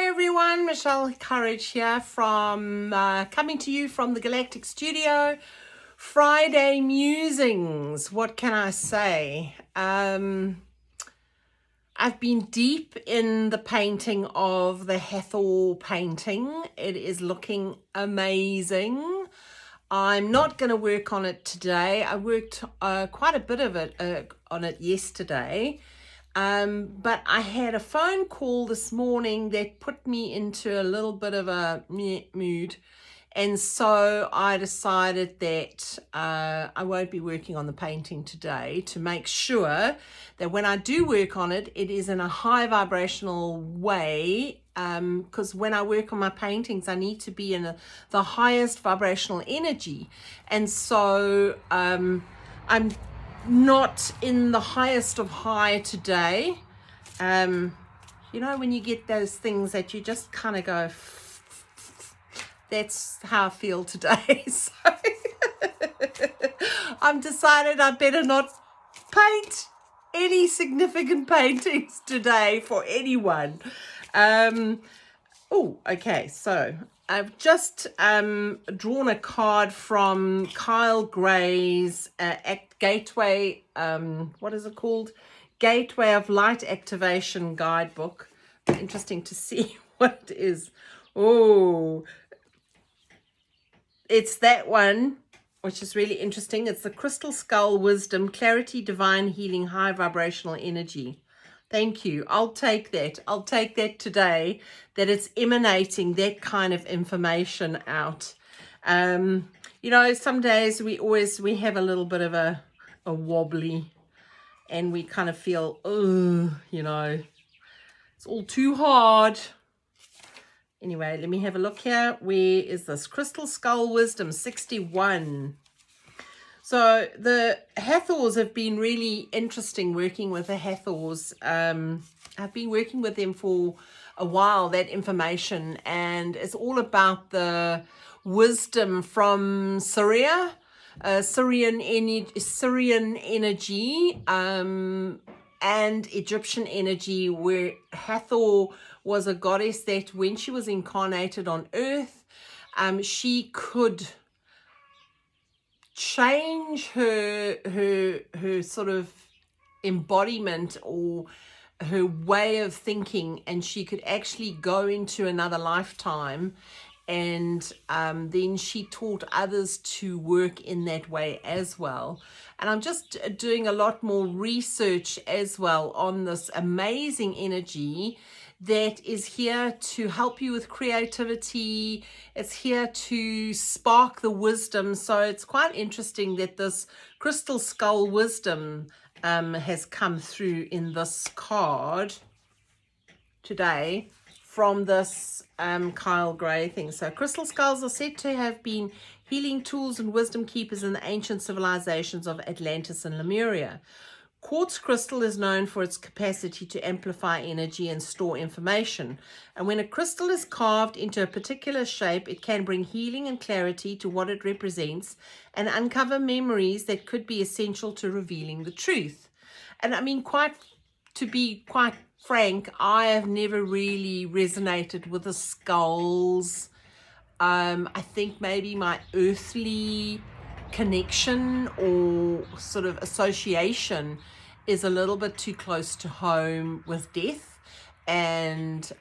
Hi everyone, Michele Courage here from coming to you from the Galactic Studio. Friday Musings. What can I say? I've been deep in the painting of the Hathor painting. It is looking amazing. I'm not going to work on it today. I worked quite a bit of it on it yesterday. But I had a phone call this morning that put me into a little bit of a mood. And so I decided that I won't be working on the painting today to make sure that when I do work on it, it is in a high vibrational way. Because when I work on my paintings, I need to be in the highest vibrational energy. And so I'm not in the highest of high today. You know, when you get those things that you just kind of go, that's how I feel today. So I've decided I better not paint any significant paintings today for anyone. Okay, so I've just drawn a card from Kyle Gray's Gateway, what is it called? Gateway of Light Activation Guidebook. Interesting to see what it is. Oh, it's that one, which is really interesting. It's the Crystal Skull Wisdom, Clarity, Divine Healing, High Vibrational Energy. Thank you. I'll take that. I'll take that today, that it's emanating that kind of information out. You know, some days we have a little bit of a wobbly, and we kind of feel, oh, you know, it's all too hard. Anyway, let me have a look here. Where is this? Crystal Skull Wisdom 61. So the Hathors have been really interesting working with the Hathors. I've been working with them for a while, that information, and it's all about the wisdom from Syria, Syrian energy, and Egyptian energy, where Hathor was a goddess that when she was incarnated on earth, she could change her sort of embodiment or her way of thinking, and she could actually go into another lifetime, and then she taught others to work in that way as well. And I'm just doing a lot more research as well on this amazing energy that is here to help you with creativity. It's here to spark the wisdom. So it's quite interesting that this Crystal Skull Wisdom has come through in this card today from this Kyle Gray thing. So crystal skulls are said to have been healing tools and wisdom keepers in the ancient civilizations of Atlantis and Lemuria. Quartz crystal is known for its capacity to amplify energy and store information. And when a crystal is carved into a particular shape, it can bring healing and clarity to what it represents and uncover memories that could be essential to revealing the truth. And I mean, to be quite frank, I have never really resonated with the skulls. I think maybe my earthly connection or sort of association is a little bit too close to home with death, and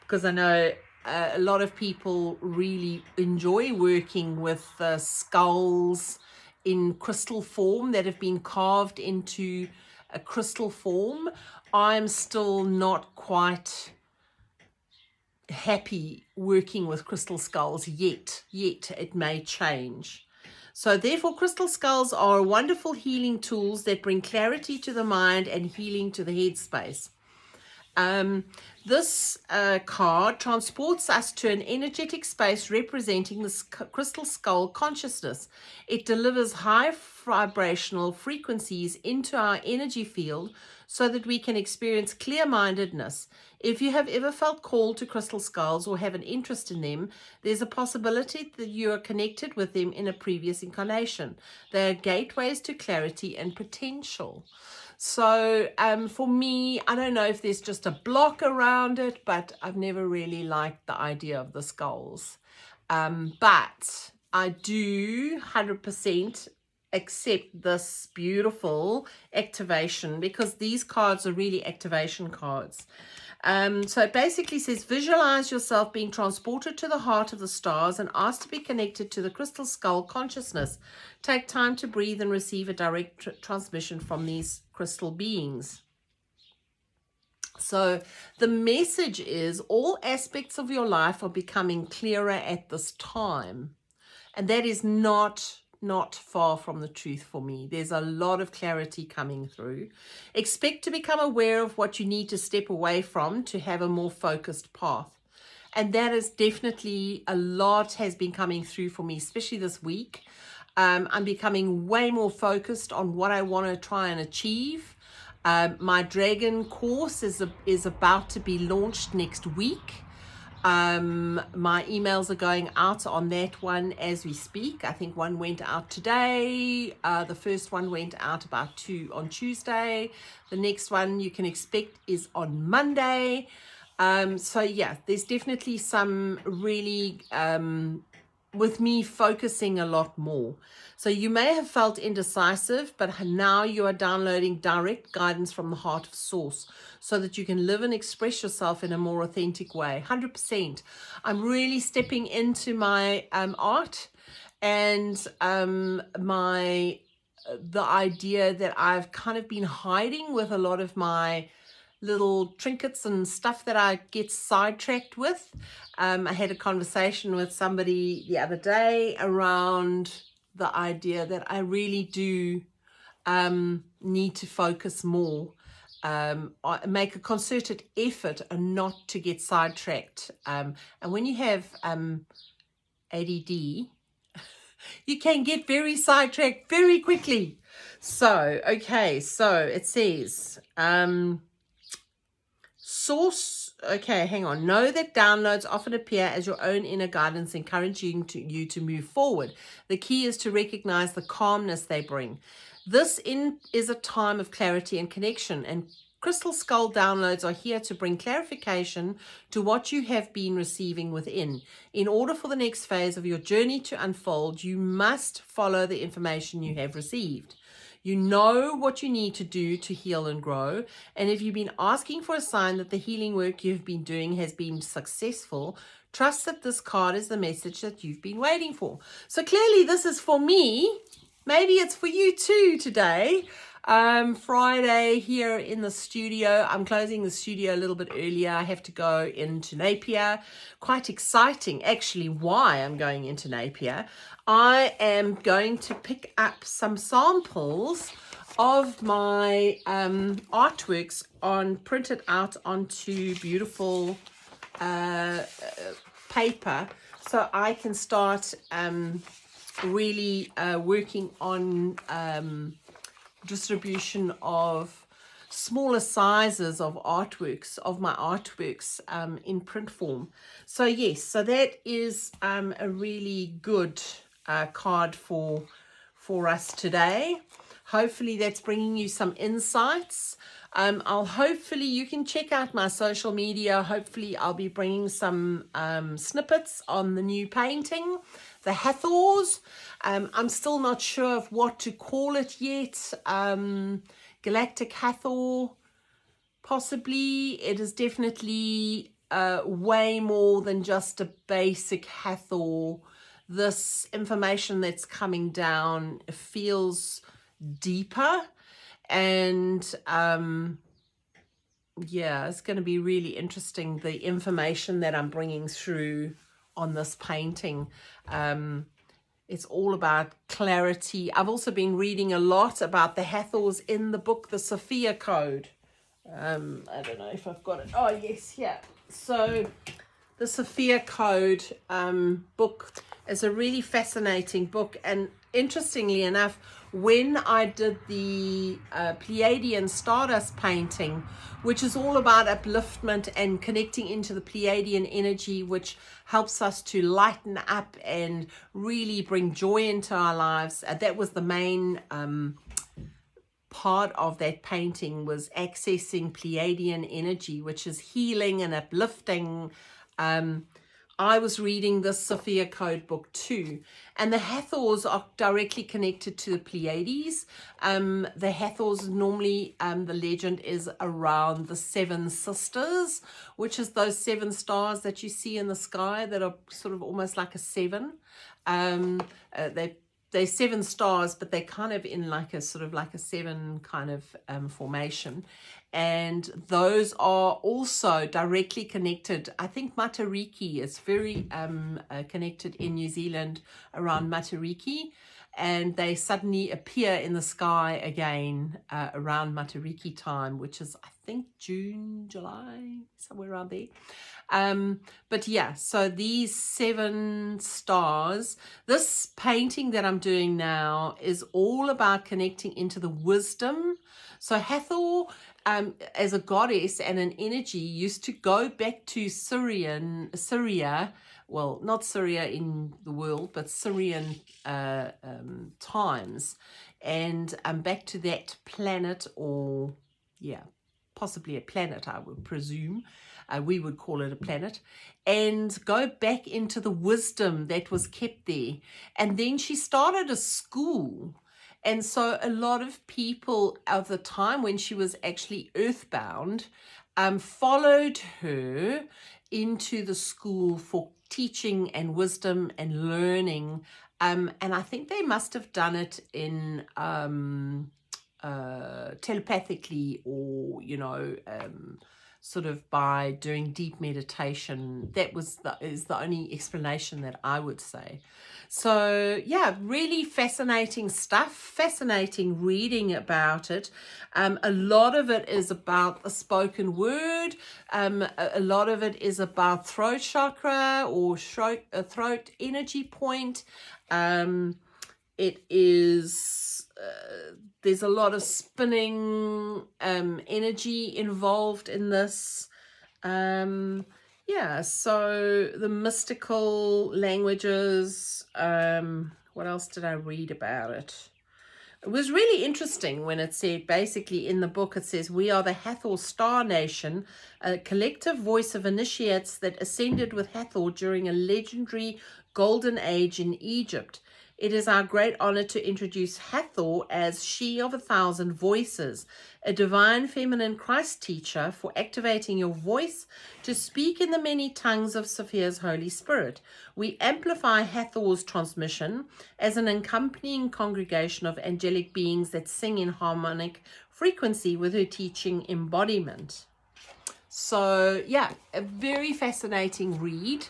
because I know a lot of people really enjoy working with the skulls in crystal form that have been carved into a crystal form. I'm still not quite happy working with crystal skulls yet. It may change. So therefore, crystal skulls are wonderful healing tools that bring clarity to the mind and healing to the headspace. This card transports us to an energetic space representing the crystal skull consciousness. It delivers high vibrational frequencies into our energy field so that we can experience clear-mindedness. If you have ever felt called to crystal skulls or have an interest in them, there's a possibility that you are connected with them in a previous incarnation. They are gateways to clarity and potential. So for me, I don't know if there's just a block around it, but I've never really liked the idea of the skulls. But I do 100% accept this beautiful activation, because these cards are really activation cards. So it basically says, visualize yourself being transported to the heart of the stars and asked to be connected to the crystal skull consciousness. Take time to breathe and receive a direct transmission from these crystal beings. So the message is, all aspects of your life are becoming clearer at this time. And that is not far from the truth for me. There's a lot of clarity coming through. Expect to become aware of what you need to step away from to have a more focused path. And that is definitely, a lot has been coming through for me, especially this week. I'm becoming way more focused on what I want to try and achieve. My Dragon course is about to be launched next week. My emails are going out on that one as we speak. I think one went out today. The first one went out about 2 on Tuesday. The next one you can expect is on Monday. So yeah, there's definitely some really, with me focusing a lot more. So you may have felt indecisive, but now you are downloading direct guidance from the heart of source so that you can live and express yourself in a more authentic way. 100%. I'm really stepping into my art and the idea that I've kind of been hiding with a lot of my little trinkets and stuff that I get sidetracked with. I had a conversation with somebody the other day around the idea that I really do need to focus more, make a concerted effort and not to get sidetracked. And when you have ADD, you can get very sidetracked very quickly. So, okay, so it says, source, okay, hang on. Know that downloads often appear as your own inner guidance, encouraging you to move forward. The key is to recognize the calmness they bring. This is a time of clarity and connection, and crystal skull downloads are here to bring clarification to what you have been receiving within. In order for the next phase of your journey to unfold, you must follow the information you have received. You know what you need to do to heal and grow. And if you've been asking for a sign that the healing work you've been doing has been successful, trust that this card is the message that you've been waiting for. So clearly this is for me. Maybe it's for you too today. Friday here in the studio. I'm closing the studio a little bit earlier. I have to go into Napier. Quite exciting, actually, why I'm going into Napier. I am going to pick up some samples of my artworks printed out onto beautiful paper, so I can start really working on distribution of smaller sizes of artworks, in print form. So yes, so that is a really good card for us today. Hopefully that's bringing you some insights. Hopefully you can check out my social media. Hopefully I'll be bringing some snippets on the new painting, the Hathors. I'm still not sure of what to call it yet. Galactic Hathor, possibly. It is definitely way more than just a basic Hathor. This information that's coming down feels deeper, and yeah, it's going to be really interesting, the information that I'm bringing through on this painting. It's all about clarity. I've also been reading a lot about the Hathors in the book, the Sophia Code. I don't know if I've got it. Oh, yes, yeah. So the Sophia Code book is a really fascinating book. And interestingly enough, when I did the Pleiadian Stardust painting, which is all about upliftment and connecting into the Pleiadian energy, which helps us to lighten up and really bring joy into our lives. That was the main part of that painting was accessing Pleiadian energy, which is healing and uplifting. I was reading the Sophia Code book too, and the Hathors are directly connected to the Pleiades. The Hathors normally, the legend is around the 7 sisters, which is those 7 stars that you see in the sky that are sort of almost like a 7. They're 7 stars, but they're kind of in like a sort of like a 7 kind of formation. And those are also directly connected. I think Matariki is very connected in New Zealand around Matariki. And they suddenly appear in the sky again around Matariki time, which is, I think, June, July, somewhere around there. But yeah, so these 7 stars, this painting that I'm doing now is all about connecting into the wisdom. So Hathor, as a goddess and an energy, used to go back to Syria, well, not Syria in the world, but Syrian times, and back to that planet, or yeah, possibly a planet, I would presume. We would call it a planet, and go back into the wisdom that was kept there. And then she started a school. And so a lot of people of the time when she was actually earthbound followed her into the school for teaching and wisdom and learning. And I think they must have done it in telepathically, or, you know, sort of by doing deep meditation. That is the only explanation that I would say. So yeah, really fascinating stuff, fascinating reading about it. A lot of it is about the spoken word. A lot of it is about throat chakra or throat energy point. It is, there's a lot of spinning energy involved in this. Yeah, so the mystical languages, what else did I read about it? It was really interesting when it said, basically in the book, it says, we are the Hathor Star Nation, a collective voice of initiates that ascended with Hathor during a legendary golden age in Egypt. It is our great honor to introduce Hathor as she of 1,000 voices, a divine feminine Christ teacher for activating your voice to speak in the many tongues of Sophia's Holy Spirit. We amplify Hathor's transmission as an accompanying congregation of angelic beings that sing in harmonic frequency with her teaching embodiment. So yeah, a very fascinating read.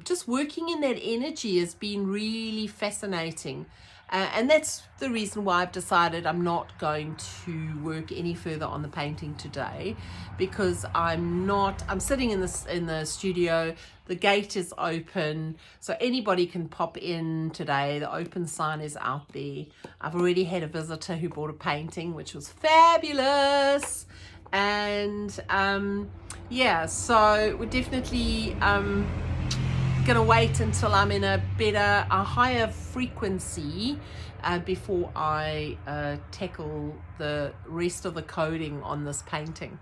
Just working in that energy has been really fascinating. And that's the reason why I've decided I'm not going to work any further on the painting today, because I'm sitting in the studio. The gate is open, so anybody can pop in today. The open sign is out there. I've already had a visitor who bought a painting, which was fabulous. And yeah, so we're definitely gonna wait until I'm in a higher frequency before I tackle the rest of the coding on this painting.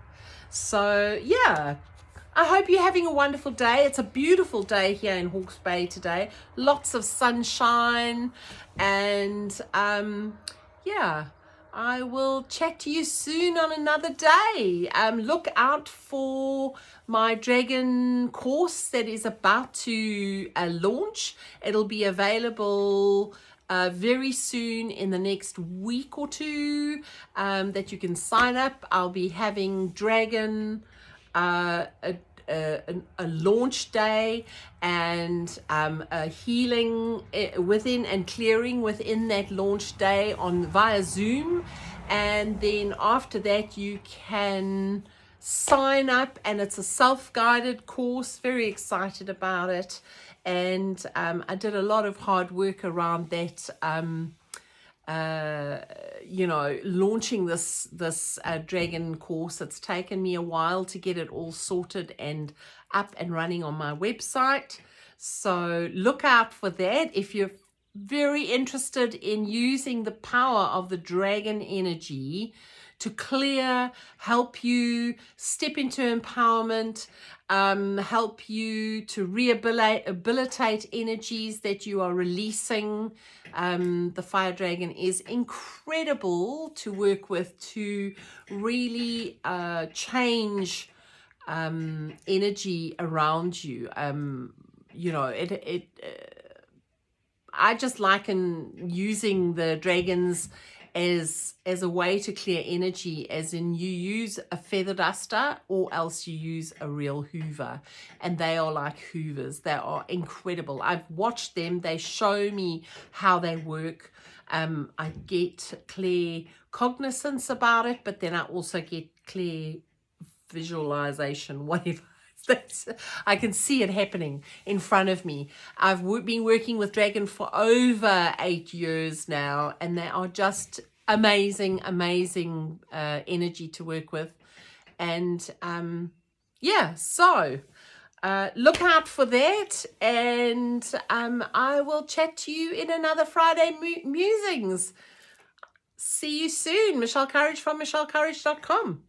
So yeah, I hope you're having a wonderful day. It's a beautiful day here in Hawke's Bay today. Lots of sunshine, and yeah, I will chat to you soon on another day. Look out for my dragon course that is about to launch. It'll be available very soon, in the next week or two, that you can sign up. I'll be having dragon a launch day, and a healing within and clearing within that launch day via Zoom. And then after that you can sign up, and it's a self-guided course. Very excited about it. And I did a lot of hard work around that, you know, launching this dragon course. It's taken me a while to get it all sorted and up and running on my website. So look out for that. If you're very interested in using the power of the dragon energy to clear, help you step into empowerment, help you to rehabilitate energies that you are releasing. The fire dragon is incredible to work with to really change energy around you. You know, I just liken using the dragons as a way to clear energy, as in you use a feather duster or else you use a real hoover, and they are like hoovers. They are incredible. I've watched them. They show me how they work. I get clear cognizance about it, but then I also get clear visualization, whatever. I can see it happening in front of me. I've been working with dragon for over 8 years now, and they are just amazing energy to work with. And yeah, so look out for that, and I will chat to you in another Friday Musings. See you soon. Michele Courage from MicheleCourage.com.